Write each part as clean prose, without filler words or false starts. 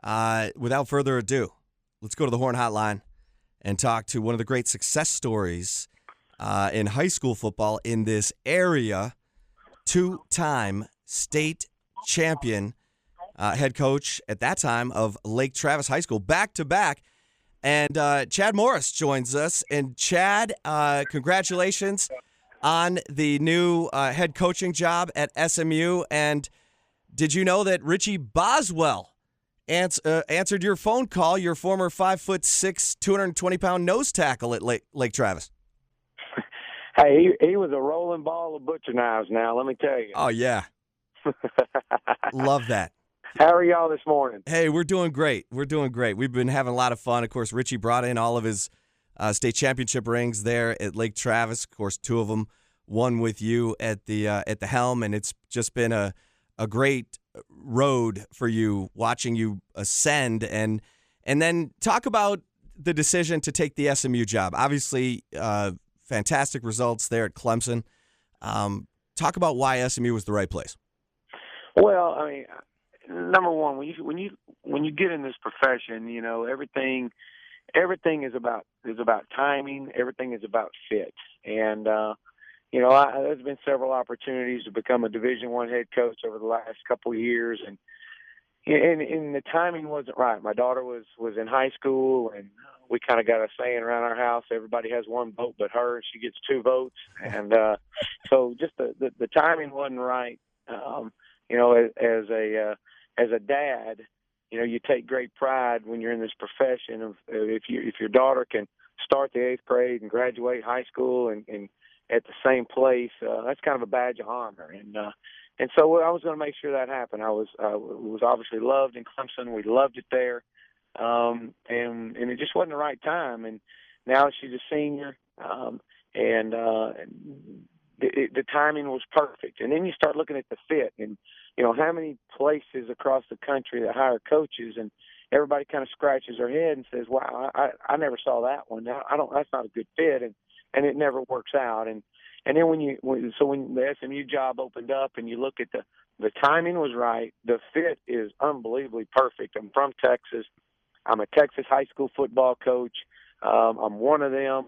Without further ado, let's go to the Horn Hotline and talk to one of the great success stories in high school football in this area, two-time state champion head coach at that time of Lake Travis High School, back-to-back. And Chad Morris joins us. And Chad, congratulations on the new head coaching job at SMU. And did you know that Richie Boswell answered your phone call, your former 5'6", 220-pound nose tackle at Lake Travis? Hey, he was a rolling ball of butcher knives now, let me tell you. Oh, yeah. Love that. How are y'all this morning? Hey, we're doing great. We've been having a lot of fun. Of course, Richie brought in all of his state championship rings there at Lake Travis. Of course, two of them, one with you at the helm, and it's just been a great road for you, watching you ascend. And then talk about the decision to take the SMU job. Obviously, fantastic results there at Clemson. Talk about why SMU was the right place. Well, I mean, number one, when you get in this profession, you know everything is about timing. Everything is about fit, and there's been several opportunities to become a Division I head coach over the last couple of years, and the timing wasn't right. My daughter was in high school, and we kind of got a saying around our house: everybody has one vote but her, and she gets two votes. And so just the timing wasn't right. As a dad, you take great pride when you're in this profession of if your daughter can start the 8th grade and graduate high school and at the same place, that's kind of a badge of honor. And so I was going to make sure that happened. I was obviously loved in Clemson. We loved it there, and it just wasn't the right time. And now she's a senior, and the timing was perfect. And then you start looking at the fit, and how many places across the country that hire coaches, and everybody kind of scratches their head and says, "Wow, I never saw that one. That's not a good fit," and it never works out. And then when the SMU job opened up, and you look at the timing was right, the fit is unbelievably perfect. I'm from Texas. I'm a Texas high school football coach. I'm one of them,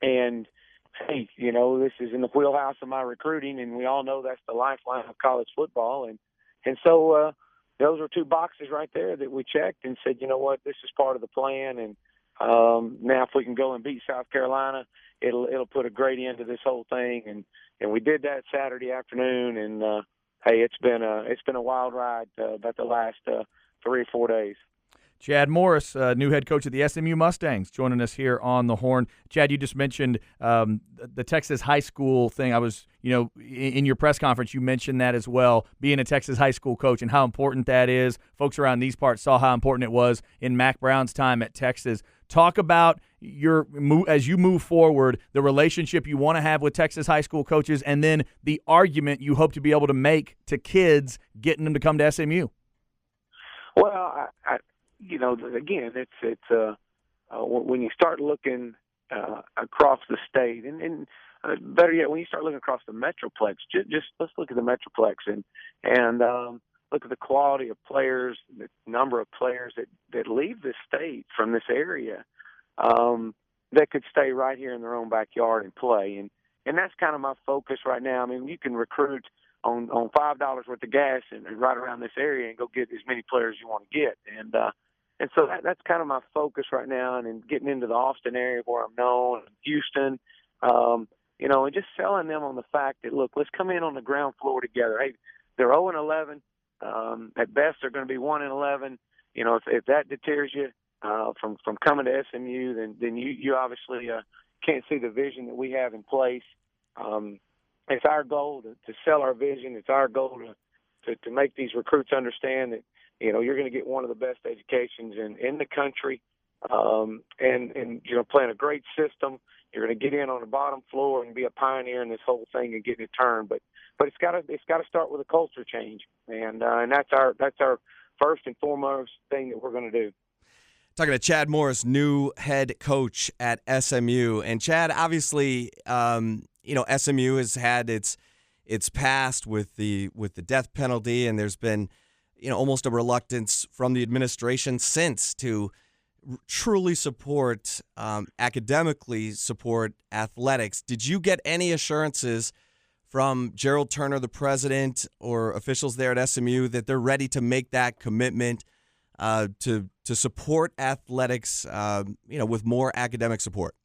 and hey, this is in the wheelhouse of my recruiting, and we all know that's the lifeline of college football. And so those are two boxes right there that we checked and said, you know what, this is part of the plan. And now if we can go and beat South Carolina, it'll put a great end to this whole thing. And we did that Saturday afternoon. And hey, it's been a wild ride about the last 3 or 4 days. Chad Morris, new head coach of the SMU Mustangs, joining us here on the Horn. Chad, you just mentioned the Texas high school thing. I was, in your press conference, you mentioned that as well, being a Texas high school coach and how important that is. Folks around these parts saw how important it was in Mac Brown's time at Texas. Talk about as you move forward, the relationship you want to have with Texas high school coaches, and then the argument you hope to be able to make to kids getting them to come to SMU. Well, again, it's when you start looking across the state, and better yet, when you start looking across the Metroplex, just let's look at the Metroplex and look at the quality of players, the number of players that leave this state from this area that could stay right here in their own backyard and play, and that's kind of my focus right now. I mean, you can recruit on $5 worth of gas and right around this area and go get as many players you want to get, and so that's kind of my focus right now, and getting into the Austin area where I'm known, Houston, and just selling them on the fact that, look, let's come in on the ground floor together. Hey, they're 0-11. At best, they're going to be 1-11. If that deters you from coming to SMU, then you obviously can't see the vision that we have in place. It's our goal to sell our vision. It's our goal to make these recruits understand that you're going to get one of the best educations in the country, and playing a great system. You're going to get in on the bottom floor and be a pioneer in this whole thing and getting it turned. But it's got to start with a culture change, and that's our first and foremost thing that we're going to do. Talking to Chad Morris, new head coach at SMU, and Chad, obviously, SMU has had its past with the death penalty, and there's been almost a reluctance from the administration since to truly support, academically support athletics. Did you get any assurances from Gerald Turner, the president, or officials there at SMU that they're ready to make that commitment to support athletics, with more academic support?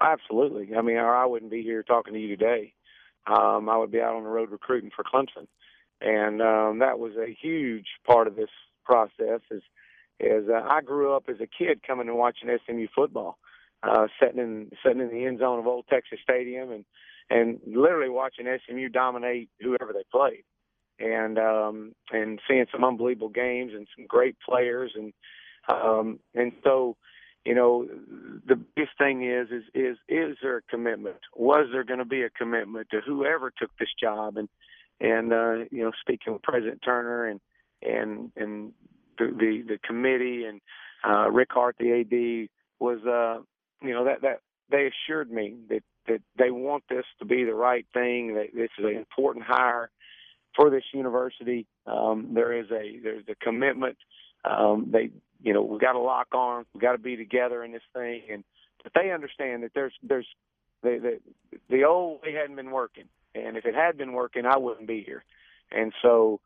Absolutely. I mean, or I wouldn't be here talking to you today. I would be out on the road recruiting for Clemson, and that was a huge part of this process. I grew up as a kid coming and watching SMU football, sitting in the end zone of Old Texas Stadium, and literally watching SMU dominate whoever they played, and seeing some unbelievable games and some great players, and so. The biggest thing is there a commitment? Was there going to be a commitment to whoever took this job? And speaking with President Turner and the committee and Rick Hart, the AD, was that they assured me that they want this to be the right thing. That this is an important hire for this university. There's a commitment. We've got to lock arms. We've got to be together in this thing. But they understand that there's the old way hadn't been working. And if it had been working, I wouldn't be here. And so,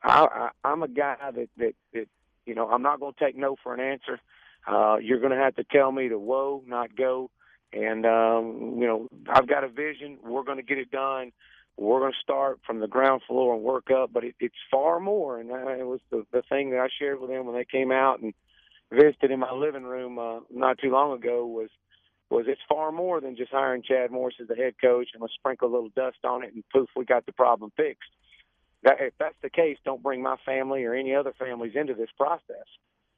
I'm a guy that I'm not going to take no for an answer. You're going to have to tell me to whoa, not go. And, I've got a vision. We're going to get it done. We're going to start from the ground floor and work up, but it's far more. And it was the thing that I shared with them when they came out and visited in my living room not too long ago was it's far more than just hiring Chad Morris as the head coach and let's sprinkle a little dust on it and poof, we got the problem fixed. If that's the case, don't bring my family or any other families into this process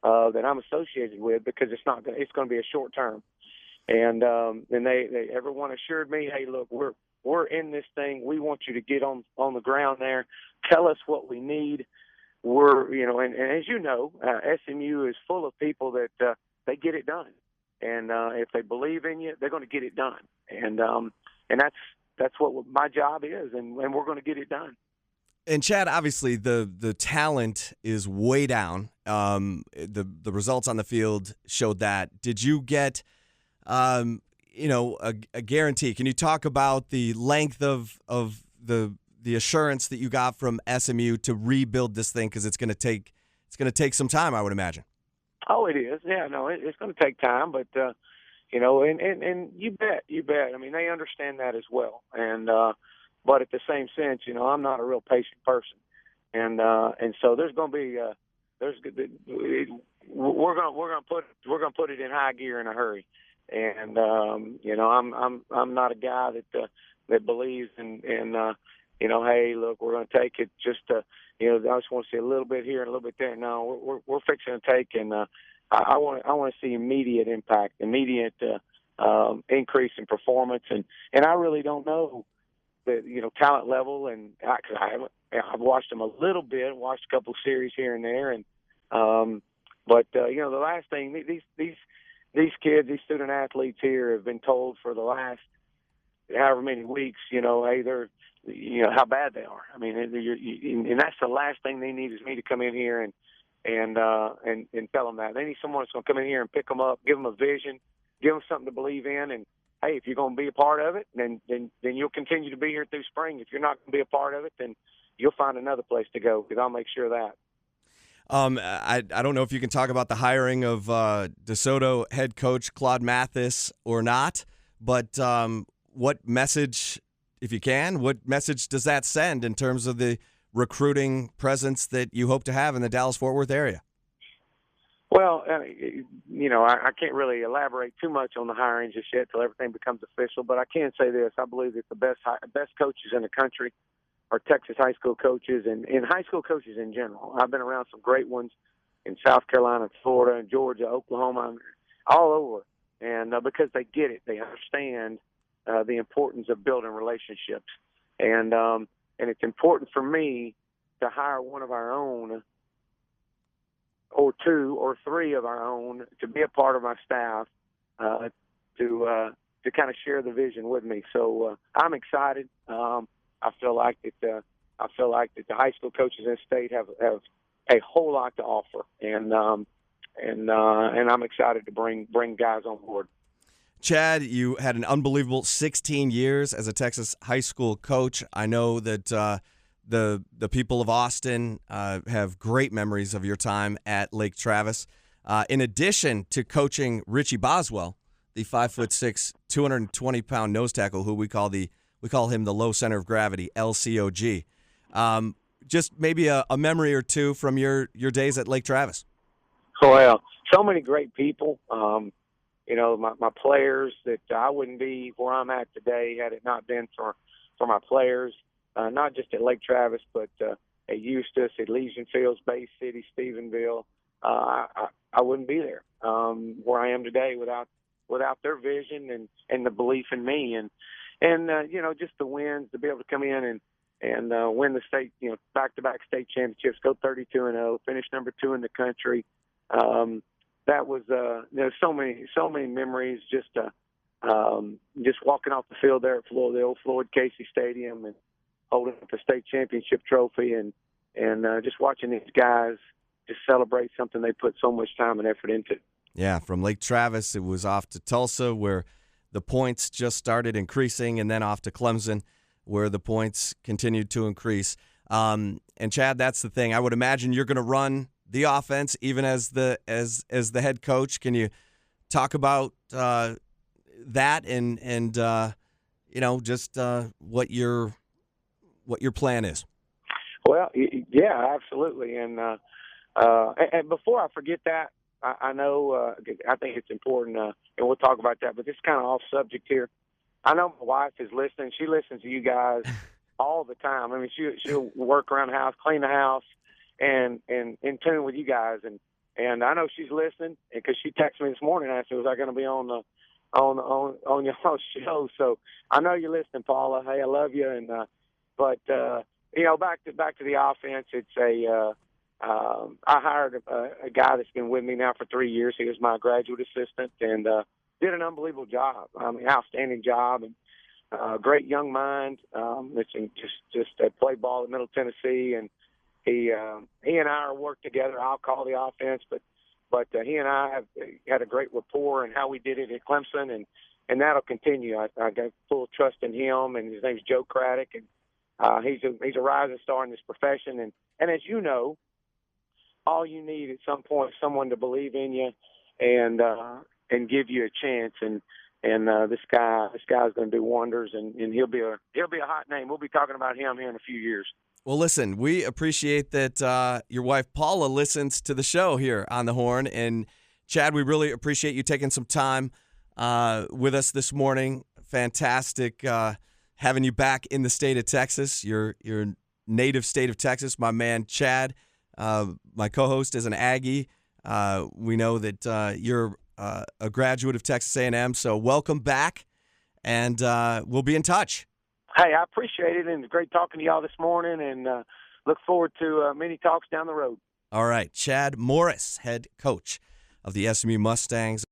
that I'm associated with, because it's going to be a short term. And they everyone assured me, hey, look, we're in this thing. We want you to get on the ground there. Tell us what we need. And as you know, SMU is full of people that they get it done. And if they believe in you, they're going to get it done. And that's what my job is, and we're going to get it done. And Chad, obviously the talent is way down. The results on the field showed that. Did you get a guarantee? Can you talk about the length of the assurance that you got from SMU to rebuild this thing? Because it's going to take some time, I would imagine. Oh, it is. Yeah, no, it's going to take time, but and you bet. I mean, they understand that as well, and but at the same sense, I'm not a real patient person, and so there's going to be we're going to put it in high gear in a hurry. And I'm not a guy that believes in hey, look, we're going to take it just I just want to see a little bit here and a little bit there. No, we're fixing to take, and I want to see immediate impact, immediate increase in performance, and I really don't know the talent level, and because I've watched them a little bit, watched a couple of series here and there, and but the last thing these kids, these student athletes here have been told for the last however many weeks, hey, they're, how bad they are. I mean, and that's the last thing they need is me to come in here and tell them that. They need someone that's going to come in here and pick them up, give them a vision, give them something to believe in. And hey, if you're going to be a part of it, then you'll continue to be here through spring. If you're not going to be a part of it, then you'll find another place to go, because I'll make sure of that. I don't know if you can talk about the hiring of DeSoto head coach Claude Mathis or not, but what message, if you can, what message does that send in terms of the recruiting presence that you hope to have in the Dallas-Fort Worth area? Well, I can't really elaborate too much on the hiring just yet till everything becomes official, but I can say this. I believe that the best coaches in the country are Texas high school coaches and high school coaches in general. I've been around some great ones in South Carolina, Florida, and Georgia, Oklahoma, all over. And because they get it, they understand the importance of building relationships. And it's important for me to hire one of our own, or two or three of our own, to be a part of my staff, to kind of share the vision with me. So I'm excited. I feel like that I feel like that the high school coaches in the state have a whole lot to offer, and I'm excited to bring guys on board. Chad, you had an unbelievable 16 years as a Texas high school coach. I know that the people of Austin have great memories of your time at Lake Travis. In addition to coaching Richie Boswell, the 5'6", 220-pound nose tackle, who we call him the low center of gravity, LCOG. Just maybe a memory or two from your days at Lake Travis. Well, so many great people. My players that I wouldn't be where I'm at today had it not been for my players, not just at Lake Travis, but at Eustis, at Legion Fields, Bay City, Stephenville. I wouldn't be there where I am today without their vision and the belief in me and just the wins, to be able to come in and win the state, back-to-back state championships, go 32-0, finish number 2 in the country. That was so many memories. Just walking off the field there at the old Floyd Casey Stadium and holding up the state championship trophy and just watching these guys just celebrate something they put so much time and effort into. Yeah, from Lake Travis, it was off to Tulsa, where the points just started increasing, and then off to Clemson, where the points continued to increase. And Chad, that's the thing. I would imagine you're going to run the offense even as the head coach. Can you talk about that and just what your plan is? Well, yeah, absolutely. And before I forget that, I know I think it's important, and we'll talk about that, but this is kind of off subject here. I know my wife is listening. She listens to you guys all the time. I mean, she'll work around the house, clean the house, and in tune with you guys. And I know she's listening because she texted me this morning and asked me, was I going to be on your show? So I know you're listening, Paula. Hey, I love you. And but back to the offense. It's I hired a guy that's been with me now for 3 years. He was my graduate assistant and did an unbelievable job. I mean, outstanding job, and great young mind. That's just played ball at Middle Tennessee, and he and I are worked together. I'll call the offense, but he and I have had a great rapport in how we did it at Clemson, and that'll continue. I got full trust in him, and his name's Joe Craddock, and he's a rising star in this profession, and as you know, all you need at some point is someone to believe in you and give you a chance. And this guy's going to do wonders, and he'll be a hot name. We'll be talking about him here in a few years. Well, listen, we appreciate that your wife Paula listens to the show here on the Horn, and Chad, we really appreciate you taking some time with us this morning. Fantastic having you back in the state of Texas, your native state of Texas, my man Chad. My co-host is an Aggie. We know that you're a graduate of Texas A&M, so welcome back, and we'll be in touch. Hey, I appreciate it, and it's great talking to y'all this morning, and look forward to many talks down the road. All right, Chad Morris, head coach of the SMU Mustangs.